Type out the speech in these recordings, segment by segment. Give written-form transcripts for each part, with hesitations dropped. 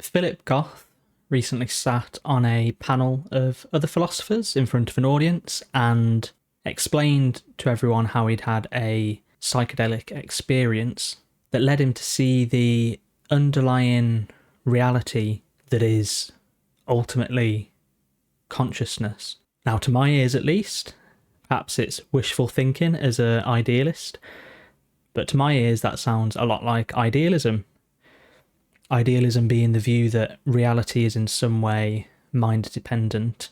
Philip Goff recently sat on a panel of other philosophers in front of an audience and explained to everyone how he'd had a psychedelic experience that led him to see the underlying reality that is ultimately consciousness. Now, to my ears at least, perhaps it's wishful thinking as an idealist, but to my ears that sounds a lot like idealism. Idealism being the view that reality is in some way mind-dependent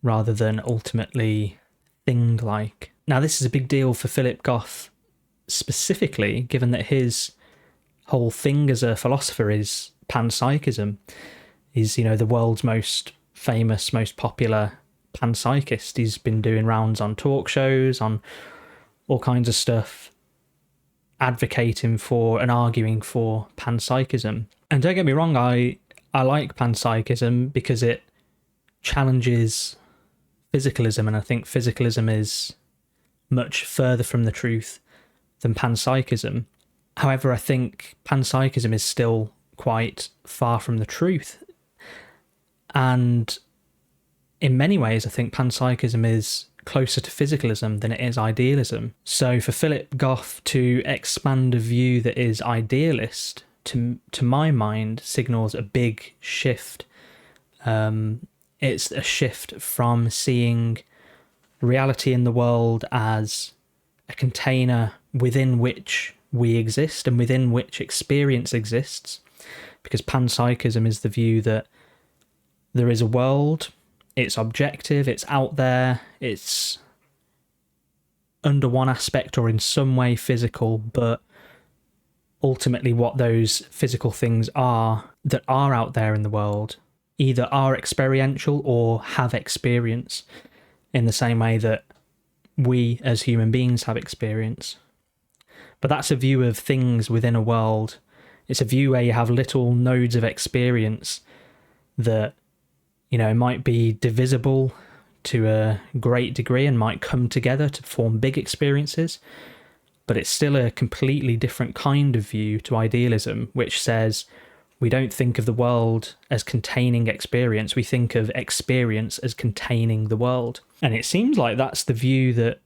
rather than ultimately thing-like. Now, this is a big deal for Philip Goff specifically, given that his whole thing as a philosopher is panpsychism. He's, the world's most famous, most popular panpsychist. He's been doing rounds on talk shows, on all kinds of stuff, advocating for and arguing for panpsychism. And don't get me wrong, I like panpsychism because it challenges physicalism, and I think physicalism is much further from the truth than panpsychism. However, I think panpsychism is still quite far from the truth. And in many ways, I think panpsychism is closer to physicalism than it is idealism. So for Philip Goff to expand a view that is idealist, to my mind, signals a big shift. It's a shift from seeing reality in the world as a container within which we exist and within which experience exists, because panpsychism is the view that there is a world, it's objective, it's out there, it's under one aspect or in some way physical, but ultimately what those physical things are that are out there in the world either are experiential or have experience in the same way that we as human beings have experience. But that's a view of things within a world. It's a view where you have little nodes of experience that, might be divisible to a great degree and might come together to form big experiences. But it's still a completely different kind of view to idealism, which says we don't think of the world as containing experience. We think of experience as containing the world. And it seems like that's the view that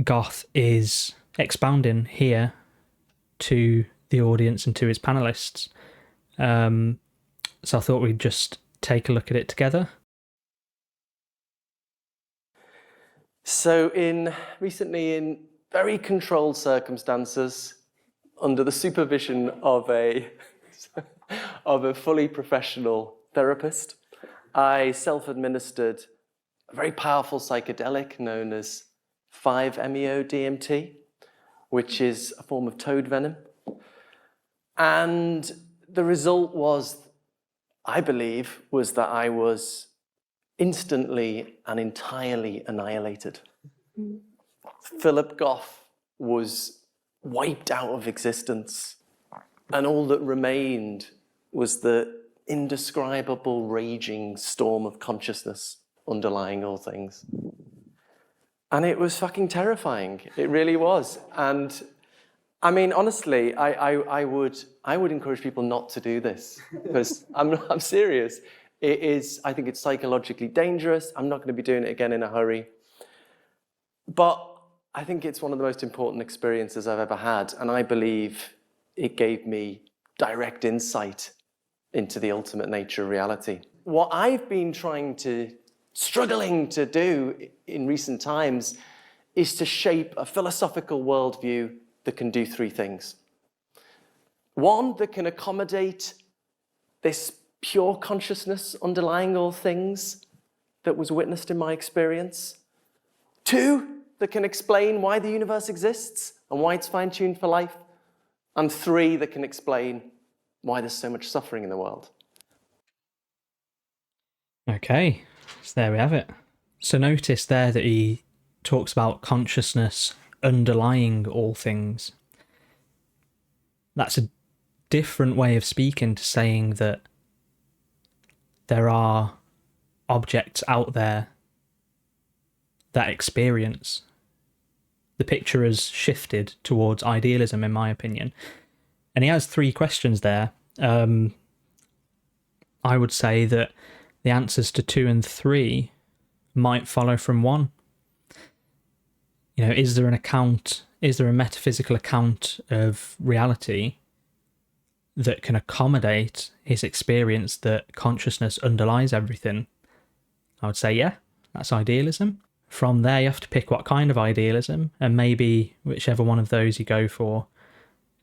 Goff is expounding here to the audience and to his panelists. So I thought we'd just take a look at it together. So recently in very controlled circumstances, under the supervision of a fully professional therapist, I self-administered a very powerful psychedelic known as 5-MeO-DMT, which is a form of toad venom. And the result was, I believe, was that I was instantly and entirely annihilated. Philip Goff was wiped out of existence, and all that remained was the indescribable raging storm of consciousness underlying all things. And it was fucking terrifying. It really was. And I mean, honestly, I would encourage people not to do this, because I'm serious. I think it's psychologically dangerous. I'm not going to be doing it again in a hurry. But I think it's one of the most important experiences I've ever had. And I believe it gave me direct insight into the ultimate nature of reality. What I've been struggling to do in recent times is to shape a philosophical worldview that can do three things. One, that can accommodate this pure consciousness underlying all things that was witnessed in my experience. Two, that can explain why the universe exists and why it's fine-tuned for life. And three, that can explain why there's so much suffering in the world. Okay, so there we have it. So notice there that he talks about consciousness underlying all things. That's a different way of speaking to saying that there are objects out there that experience. The picture has shifted towards idealism, in my opinion. And he has three questions there. I would say that the answers to 2 and 3 might follow from 1. Is there a metaphysical account of reality that can accommodate his experience that consciousness underlies everything? I would say, yeah, that's idealism. From there, you have to pick what kind of idealism, and maybe whichever one of those you go for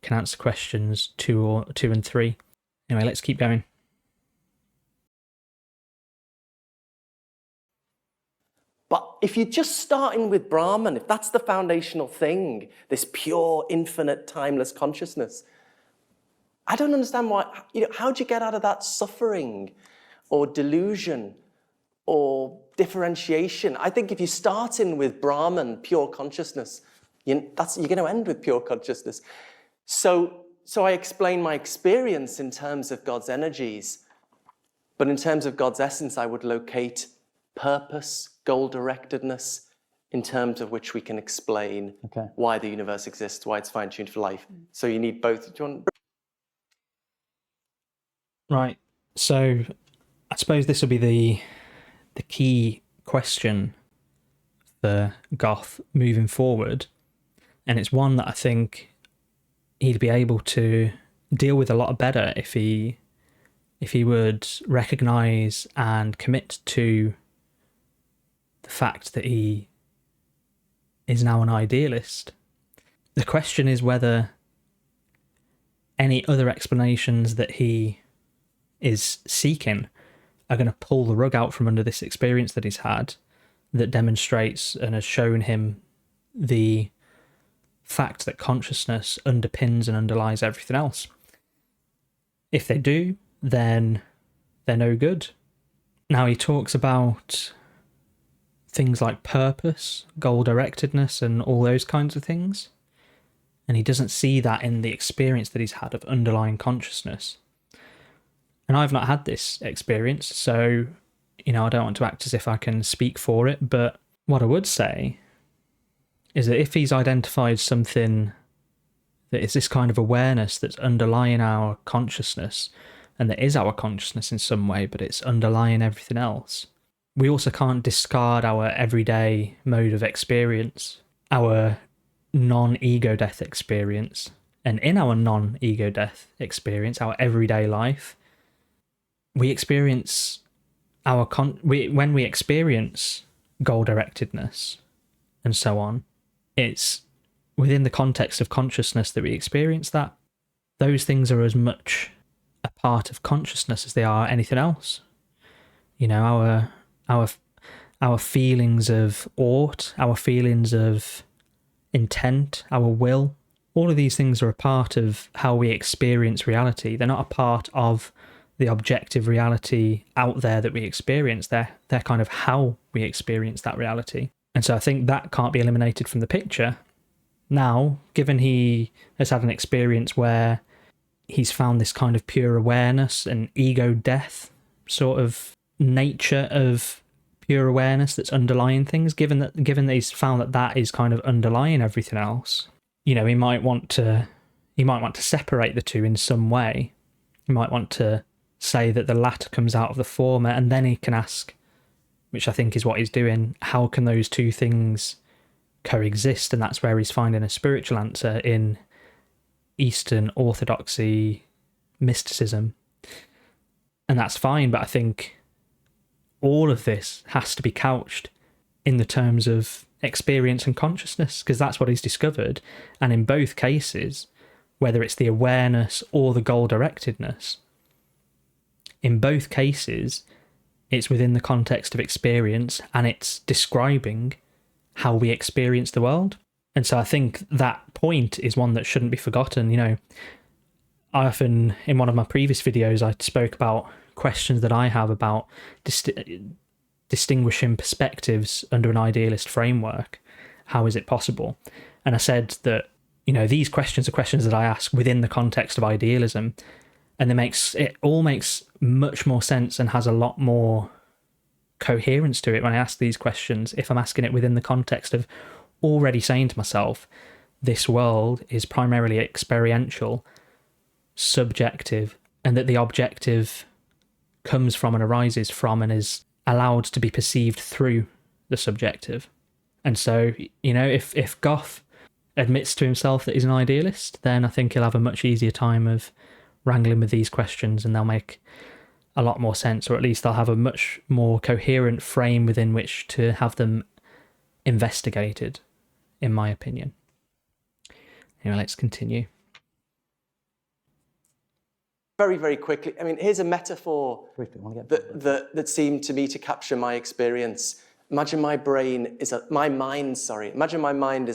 can answer questions 2 and 3. Anyway, let's keep going. But if you're just starting with Brahman, if that's the foundational thing, this pure, infinite, timeless consciousness, I don't understand why, how'd you get out of that suffering or delusion or differentiation? I think if you're starting with Brahman, pure consciousness, you're going to end with pure consciousness. So I explain my experience in terms of God's energies, but in terms of God's essence, I would locate purpose, goal-directedness, in terms of which we can explain why the universe exists, why it's fine-tuned for life. So you need both. Do you want? Right. So I suppose this will be the key question for Goff moving forward, and it's one that I think he'd be able to deal with a lot better if he would recognise and commit to the fact that he is now an idealist. The question is whether any other explanations that he is seeking are going to pull the rug out from under this experience that he's had, that demonstrates and has shown him the fact that consciousness underpins and underlies everything else. If they do, then they're no good. Now, he talks about things like purpose, goal-directedness, and all those kinds of things, and he doesn't see that in the experience that he's had of underlying consciousness. And I've not had this experience, so, I don't want to act as if I can speak for it, but what I would say is that if he's identified something that is this kind of awareness that's underlying our consciousness, and that is our consciousness in some way, but it's underlying everything else, we also can't discard our everyday mode of experience, our non-ego death experience. And in our non-ego death experience, our everyday life, we experience when we experience goal-directedness and so on, it's within the context of consciousness that we experience that. Those things are as much a part of consciousness as they are anything else. Our feelings of ought, our feelings of intent, our will, all of these things are a part of how we experience reality. They're not a part of the objective reality out there that we experience. They're kind of how we experience that reality. And so I think that can't be eliminated from the picture. Now, given he has had an experience where he's found this kind of pure awareness and ego death sort of nature of pure awareness that's underlying things, given that he's found that is kind of underlying everything else, he might want to separate the two in some way. He might want to say that the latter comes out of the former, and then he can ask, which I think is what he's doing, how can those two things coexist? And that's where he's finding a spiritual answer in Eastern Orthodoxy mysticism. And that's fine, but I think all of this has to be couched in the terms of experience and consciousness, because that's what he's discovered. And in both cases, whether it's the awareness or the goal-directedness, in both cases, it's within the context of experience, and it's describing how we experience the world. And so I think that point is one that shouldn't be forgotten. I often, in one of my previous videos, I spoke about questions that I have about distinguishing perspectives under an idealist framework. How is it possible? And I said that, these questions are questions that I ask within the context of idealism, and it all makes much more sense and has a lot more coherence to it when I ask these questions if I'm asking it within the context of already saying to myself, this world is primarily experiential, subjective, and that the objective comes from and arises from and is allowed to be perceived through the subjective. And so, if Goff admits to himself that he's an idealist, then I think he'll have a much easier time of wrangling with these questions, and they'll make a lot more sense, or at least they'll have a much more coherent frame within which to have them investigated, in my opinion. Anyway, let's continue. Very, very quickly. I mean, here's a metaphor that seemed to me to capture my experience. Imagine my mind is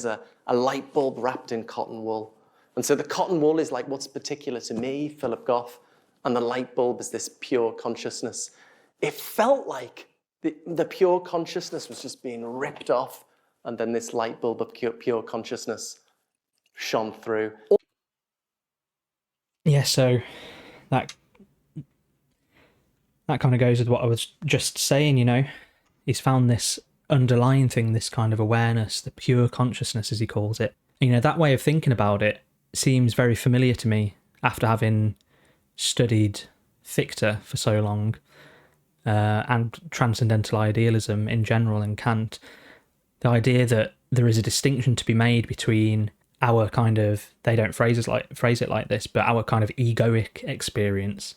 a light bulb wrapped in cotton wool. And so the cotton wool is like what's particular to me, Philip Goff, and the light bulb is this pure consciousness. It felt like the pure consciousness was just being ripped off, and then this light bulb of pure consciousness shone through. Yeah, so that kind of goes with what I was just saying, He's found this underlying thing, this kind of awareness, the pure consciousness, as he calls it. And, that way of thinking about it seems very familiar to me after having studied Fichte for so long, and transcendental idealism in general and Kant. The idea that there is a distinction to be made between our kind of, they don't phrase it like this, but our kind of egoic experience,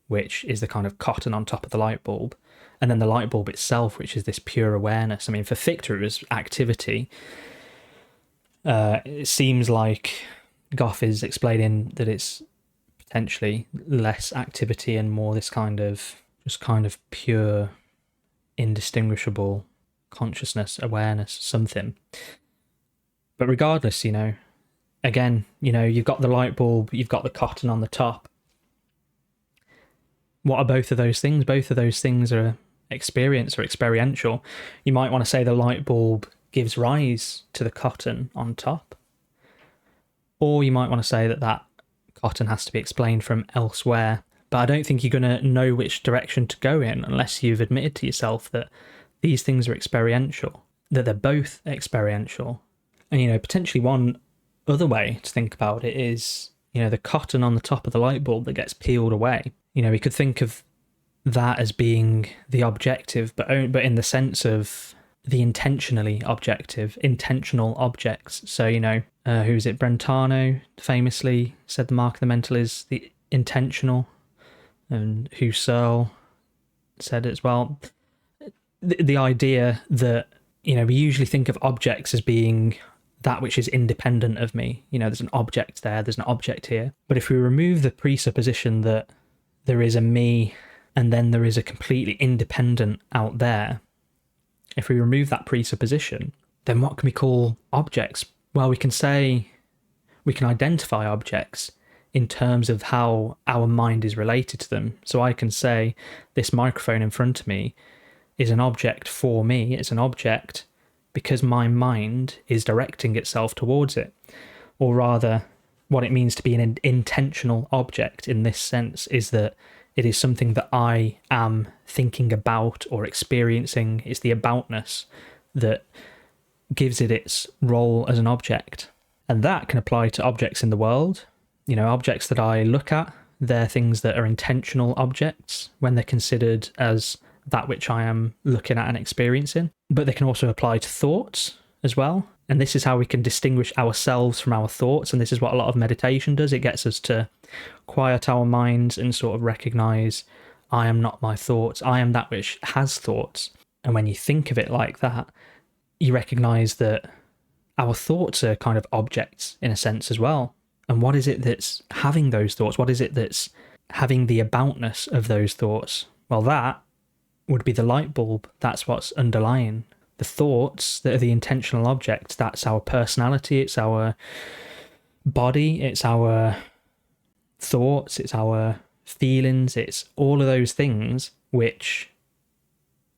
which is the kind of cotton on top of the light bulb, and then the light bulb itself, which is this pure awareness. I mean, for Fichte, it was activity. It seems like Goff is explaining that it's potentially less activity and more this kind of pure, indistinguishable consciousness, awareness, something. But regardless, again, you've got the light bulb, you've got the cotton on the top. What are both of those things? Both of those things are experience or experiential. You might want to say the light bulb gives rise to the cotton on top. Or you might want to say that cotton has to be explained from elsewhere. But I don't think you're going to know which direction to go in unless you've admitted to yourself that these things are experiential, that they're both experiential. And, potentially one other way to think about it is, the cotton on the top of the light bulb that gets peeled away. We could think of that as being the objective, but in the sense of the intentional objects. So, who's it? Brentano famously said the mark of the mental is the intentional, and Husserl said it as well. The idea that, we usually think of objects as being that which is independent of me. There's an object there, there's an object here. But if we remove the presupposition that there is a me and then there is a completely independent out there, if we remove that presupposition, then what can we call objects? Well, we can identify objects in terms of how our mind is related to them. So I can say this microphone in front of me is an object for me. It's an object because my mind is directing itself towards it. Or rather, what it means to be an intentional object in this sense is that it is something that I am thinking about or experiencing. It's the aboutness that gives it its role as an object. And that can apply to objects in the world. Objects that I look at, they're things that are intentional objects when they're considered as that which I am looking at and experiencing. But they can also apply to thoughts as well. And this is how we can distinguish ourselves from our thoughts. And this is what a lot of meditation does. It gets us to quiet our minds and sort of recognize, I am not my thoughts. I am that which has thoughts. And when you think of it like that, you recognize that our thoughts are kind of objects in a sense as well. And what is it that's having those thoughts? What is it that's having the aboutness of those thoughts? Well, that would be the light bulb. That's what's underlying. The thoughts that are the intentional objects, that's our personality, it's our body, it's our thoughts, it's our feelings, it's all of those things which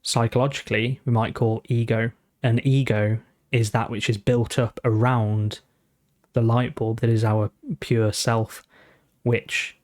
psychologically we might call ego. And ego is that which is built up around the light bulb that is our pure self, which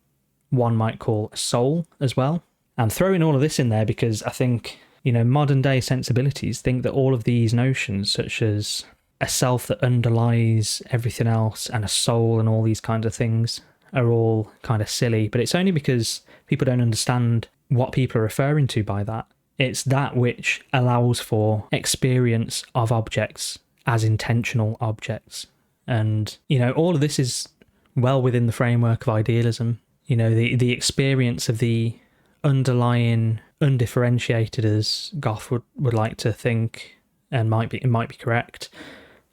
one might call a soul as well. I'm throwing all of this in there because I think, modern day sensibilities think that all of these notions, such as a self that underlies everything else and a soul and all these kinds of things, are all kind of silly. But it's only because people don't understand what people are referring to by that. It's that which allows for experience of objects as intentional objects. And, all of this is well within the framework of idealism. The experience of the underlying undifferentiated, as Goff would like to think, and it might be correct,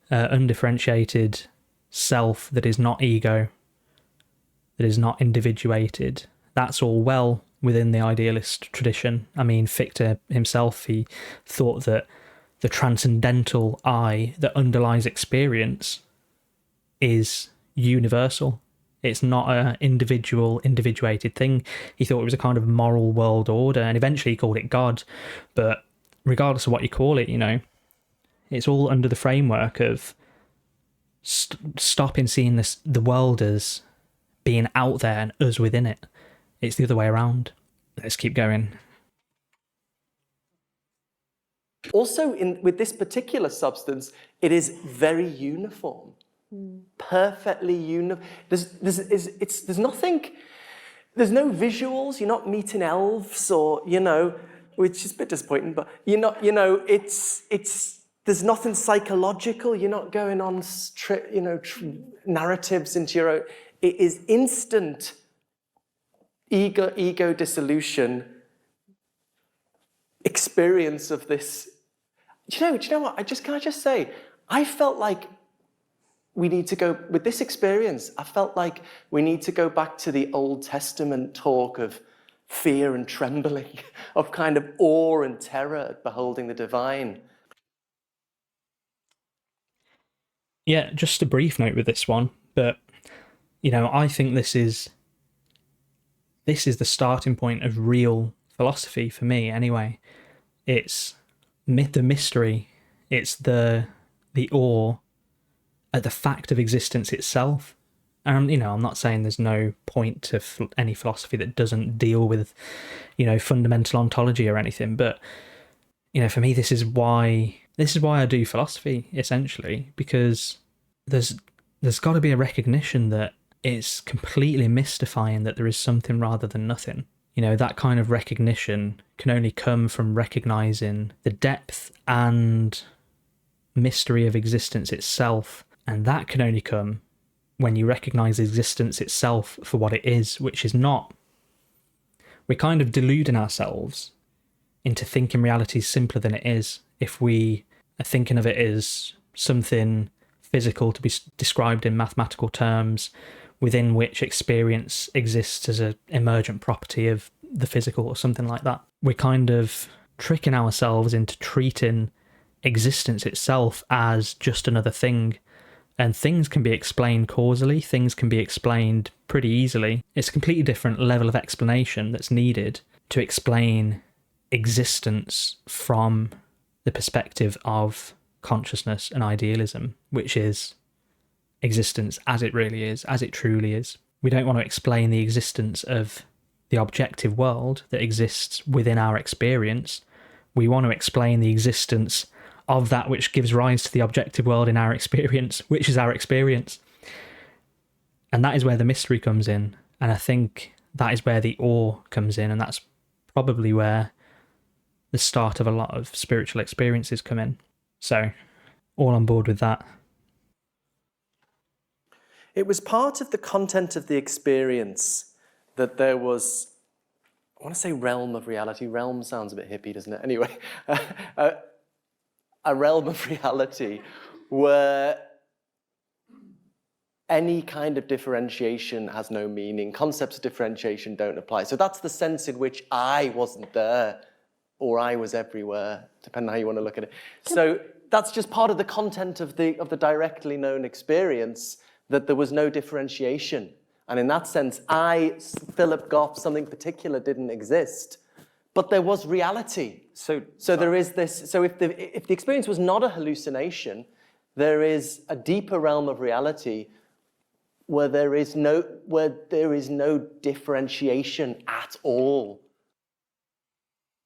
undifferentiated self that is not ego, that is not individuated. That's all well within the idealist tradition. I mean, Fichte himself, he thought that the transcendental I that underlies experience is universal. It's not an individuated thing. He thought it was a kind of moral world order, and eventually he called it God. But regardless of what you call it, it's all under the framework of stopping seeing the world as being out there and us within it. It's the other way around. Let's keep going. Also, with this particular substance, it is very uniform, perfectly uniform. There's nothing. There's no visuals. You're not meeting elves, or which is a bit disappointing. But you're not. There's nothing psychological. You're not going on narratives into your own. It is instant ego dissolution experience of this. Do you know what? Can I just say, I felt like we need to go, with this experience, I felt like we need to go back to the Old Testament talk of fear and trembling, of kind of awe and terror at beholding the divine. Yeah, just a brief note with this one, but, I think this is the starting point of real philosophy for me anyway. It's the mystery, it's the awe at the fact of existence itself. And, I'm not saying there's no point to any philosophy that doesn't deal with, fundamental ontology or anything, but, for me, this is why I do philosophy, essentially, because there's got to be a recognition that it's completely mystifying that there is something rather than nothing. That kind of recognition can only come from recognizing the depth and mystery of existence itself. And that can only come when you recognize existence itself for what it is, which is not. We're kind of deluding ourselves into thinking reality is simpler than it is if we are thinking of it as something physical to be described in mathematical terms, within which experience exists as an emergent property of the physical or something like that. We're kind of tricking ourselves into treating existence itself as just another thing. And things can be explained causally, things can be explained pretty easily. It's a completely different level of explanation that's needed to explain existence from the perspective of consciousness and idealism, which is existence as it really is, as it truly is. We don't want to explain the existence of the objective world that exists within our experience. We want to explain the existence of that which gives rise to the objective world in our experience, which is our experience. And that is where the mystery comes in. And I think that is where the awe comes in. And that's probably where the start of a lot of spiritual experiences come in. So, all on board with that. It was part of the content of the experience that there was, I want to say realm of reality. Realm sounds a bit hippie, doesn't it? Anyway, a realm of reality where any kind of differentiation has no meaning. Concepts of differentiation don't apply. So that's the sense in which I wasn't there, or I was everywhere, depending on how you want to look at it. So that's just part of the content of the directly known experience, that there was no differentiation. And in that sense, Philip Goff, something particular didn't exist, but there was reality. So there is this, so if the experience was not a hallucination, there is a deeper realm of reality where there is no differentiation at all.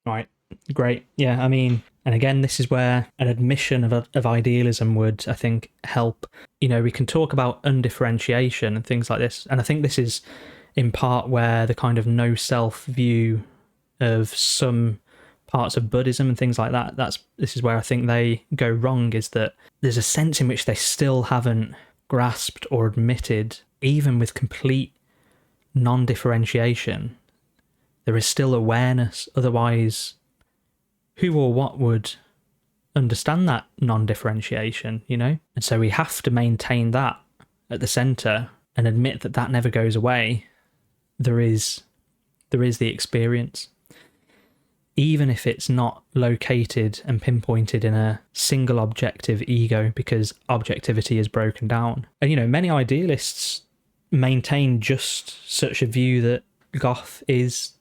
Right. Great. Yeah, I mean, and again, this is where an admission of idealism would, I think, help. We can talk about undifferentiation and things like this, and I think this is in part where the kind of no self view of some parts of Buddhism and things like that. This is where I think they go wrong, is that there's a sense in which they still haven't grasped or admitted, even with complete non-differentiation, there is still awareness. Otherwise, who or what would understand that non-differentiation, you know? And so we have to maintain that at the centre and admit that that never goes away. There is the experience, even if it's not located and pinpointed in a single objective ego, because objectivity is broken down. And, you know, many idealists maintain just such a view that Goff is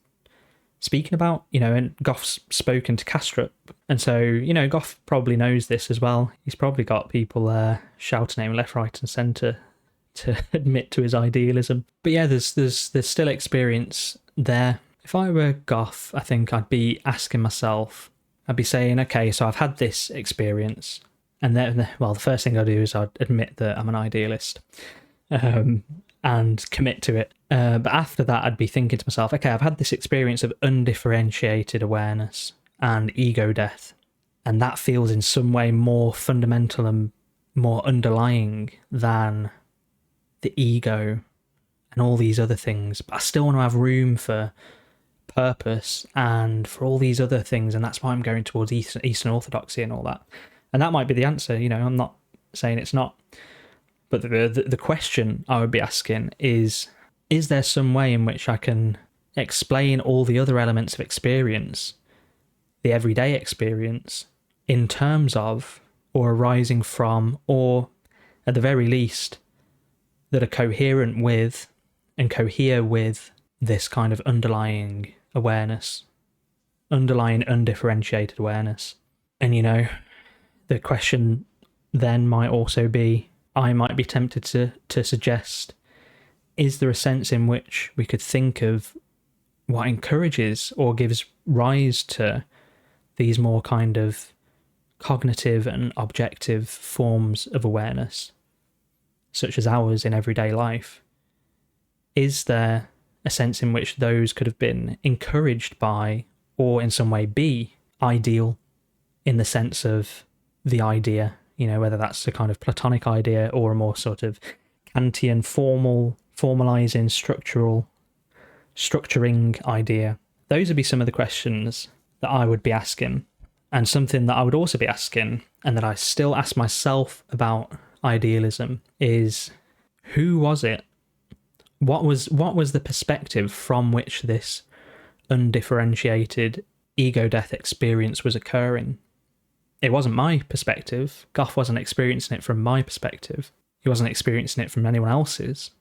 speaking about, you know, and Goff's spoken to Kastrup. And so, you know, Goff probably knows this as well. He's probably got people shouting at him left, right and centre to admit to his idealism. But yeah, there's still experience there. If I were Goff, I think I'd be asking myself, I'd be saying, okay, so I've had this experience. And then, well, the first thing I'd do is I'd admit that I'm an idealist and commit to it. But after that, I'd be thinking to myself, okay, I've had this experience of undifferentiated awareness and ego death. And that feels in some way more fundamental and more underlying than the ego and all these other things. But I still want to have room for purpose and for all these other things, and that's why I'm going towards Eastern Orthodoxy and all that. And that might be the answer, you know, I'm not saying it's not. But the question I would be asking is there some way in which I can explain all the other elements of experience, the everyday experience, in terms of, or arising from, or at the very least, that are coherent with and cohere with this kind of underlying awareness, underlying undifferentiated awareness. And, you know, the question then might also be, I might be tempted to suggest, is there a sense in which we could think of what encourages or gives rise to these more kind of cognitive and objective forms of awareness, such as ours in everyday life? Is there a sense in which those could have been encouraged by, or in some way be, ideal, in the sense of the idea, you know, whether that's a kind of Platonic idea or a more sort of Kantian formalizing, structuring idea? Those would be some of the questions that I would be asking. And something that I would also be asking, and that I still ask myself about idealism, is who was it? What was the perspective from which this undifferentiated ego death experience was occurring? It wasn't my perspective. Goff wasn't experiencing it from my perspective. He wasn't experiencing it from anyone else's.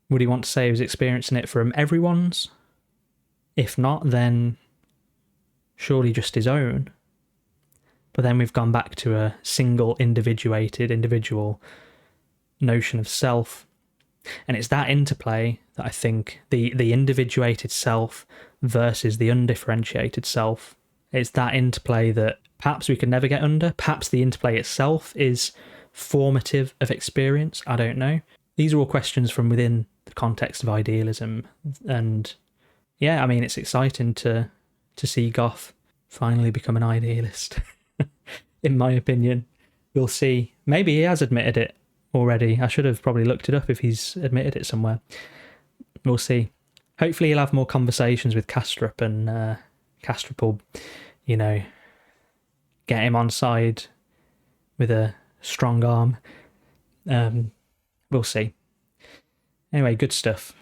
Would he want to say he was experiencing it from everyone's? If not, then surely just his own. But then we've gone back to a single individual notion of self. And it's that interplay that I think, the individuated self versus the undifferentiated self, it's that interplay that perhaps we could never get under. Perhaps the interplay itself is formative of experience. I don't know. These are all questions from within the context of idealism. And yeah, I mean, it's exciting to see Goff finally become an idealist, in my opinion. We'll see. Maybe he has admitted it already. I should have probably looked it up if he's admitted it somewhere. We'll see. Hopefully he'll have more conversations with Kastrup, and Kastrup will, you know, get him on side with a strong arm. We'll see. Anyway, good stuff.